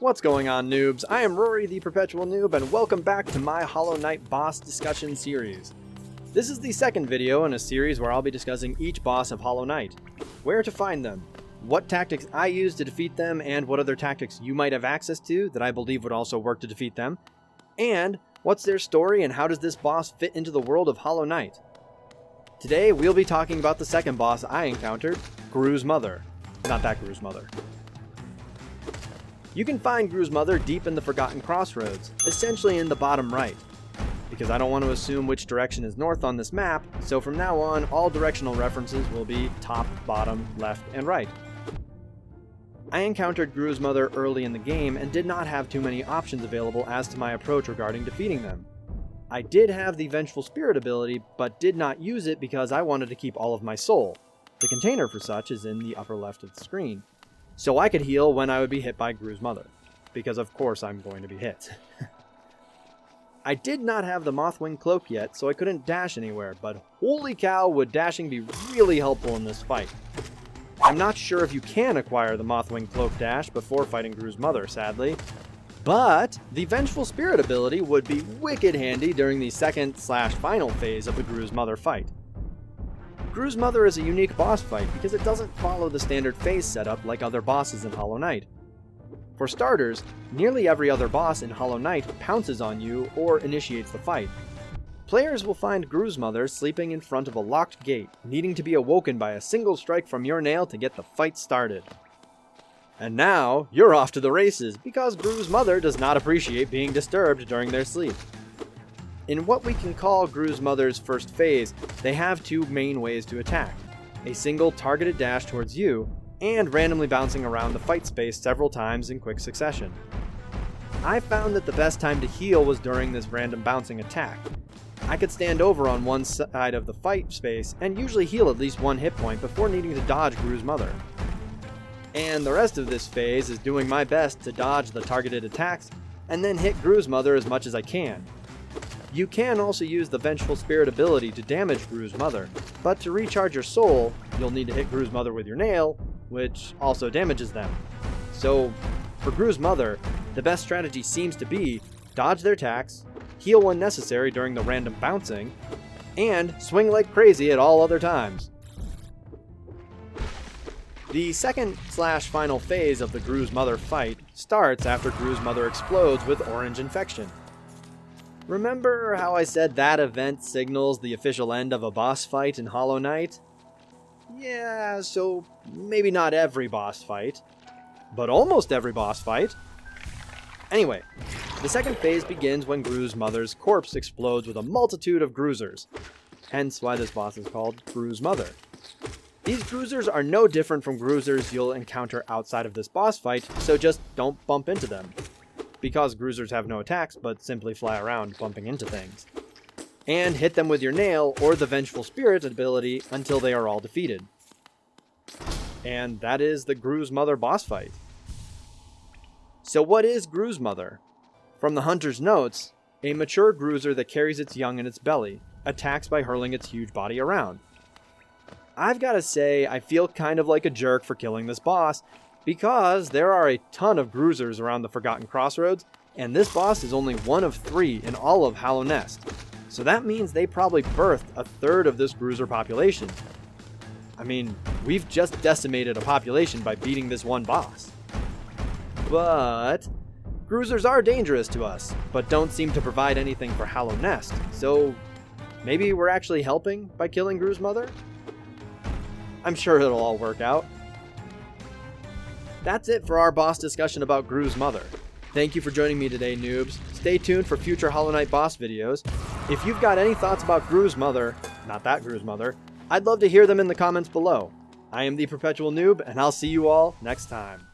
What's going on, noobs? I am Rory, the Perpetual Noob, and welcome back to my Hollow Knight boss discussion series. This is the second video in a series where I'll be discussing each boss of Hollow Knight, where to find them, what tactics I use to defeat them, and what other tactics you might have access to that I believe would also work to defeat them, and what's their story and how does this boss fit into the world of Hollow Knight. Today, we'll be talking about the second boss I encountered, Gruz Mother. Not that Gruz Mother. You can find Gruz Mother deep in the Forgotten Crossroads, essentially in the bottom right. Because I don't want to assume which direction is north on this map, so from now on, all directional references will be top, bottom, left, and right. I encountered Gruz Mother early in the game and did not have too many options available as to my approach regarding defeating them. I did have the Vengeful Spirit ability, but did not use it because I wanted to keep all of my soul. The container for such is in the upper left of the screen. So I could heal when I would be hit by Gruz Mother, because of course I'm going to be hit. I did not have the Mothwing Cloak yet, so I couldn't dash anywhere, but holy cow would dashing be really helpful in this fight. I'm not sure if you can acquire the Mothwing Cloak dash before fighting Gruz Mother, sadly, but the Vengeful Spirit ability would be wicked handy during the second/final phase of the Gruz Mother fight. Gruz Mother is a unique boss fight because it doesn't follow the standard phase setup like other bosses in Hollow Knight. For starters, nearly every other boss in Hollow Knight pounces on you or initiates the fight. Players will find Gruz Mother sleeping in front of a locked gate, needing to be awoken by a single strike from your nail to get the fight started. And now, you're off to the races because Gruz Mother does not appreciate being disturbed during their sleep. In what we can call Gruz Mother's first phase, they have two main ways to attack: a single targeted dash towards you, and randomly bouncing around the fight space several times in quick succession. I found that the best time to heal was during this random bouncing attack. I could stand over on one side of the fight space and usually heal at least one hit point before needing to dodge Gruz Mother. And the rest of this phase is doing my best to dodge the targeted attacks and then hit Gruz Mother as much as I can. You can also use the Vengeful Spirit ability to damage Gruz Mother, but to recharge your soul, you'll need to hit Gruz Mother with your nail, which also damages them. So, for Gruz Mother, the best strategy seems to be dodge their attacks, heal when necessary during the random bouncing, and swing like crazy at all other times. The second/final phase of the Gruz Mother fight starts after Gruz Mother explodes with Orange Infection. Remember how I said that event signals the official end of a boss fight in Hollow Knight? Yeah, so maybe not every boss fight, but almost every boss fight. Anyway, the second phase begins when Gruz Mother's corpse explodes with a multitude of Gruzers, hence why this boss is called Gruz Mother. These Gruzers are no different from Gruzers you'll encounter outside of this boss fight, so just don't bump into them, because Gruzers have no attacks but simply fly around bumping into things. And hit them with your nail or the Vengeful Spirit ability until they are all defeated. And that is the Gruz Mother boss fight. So what is Gruz Mother? From the hunter's notes, a mature Gruzer that carries its young in its belly, attacks by hurling its huge body around. I've gotta say, I feel kind of like a jerk for killing this boss, because there are a ton of Gruzers around the Forgotten Crossroads, and this boss is only one of 3 in all of Hallownest. So that means they probably birthed a third of this Gruzer population. I mean, we've just decimated a population by beating this one boss. But Gruzers are dangerous to us, but don't seem to provide anything for Hallownest, so maybe we're actually helping by killing Gruz Mother? I'm sure it'll all work out. That's it for our boss discussion about Gruz Mother. Thank you for joining me today, noobs. Stay tuned for future Hollow Knight boss videos. If you've got any thoughts about Gruz Mother, not that Gruz Mother, I'd love to hear them in the comments below. I am the Perpetual Noob, and I'll see you all next time.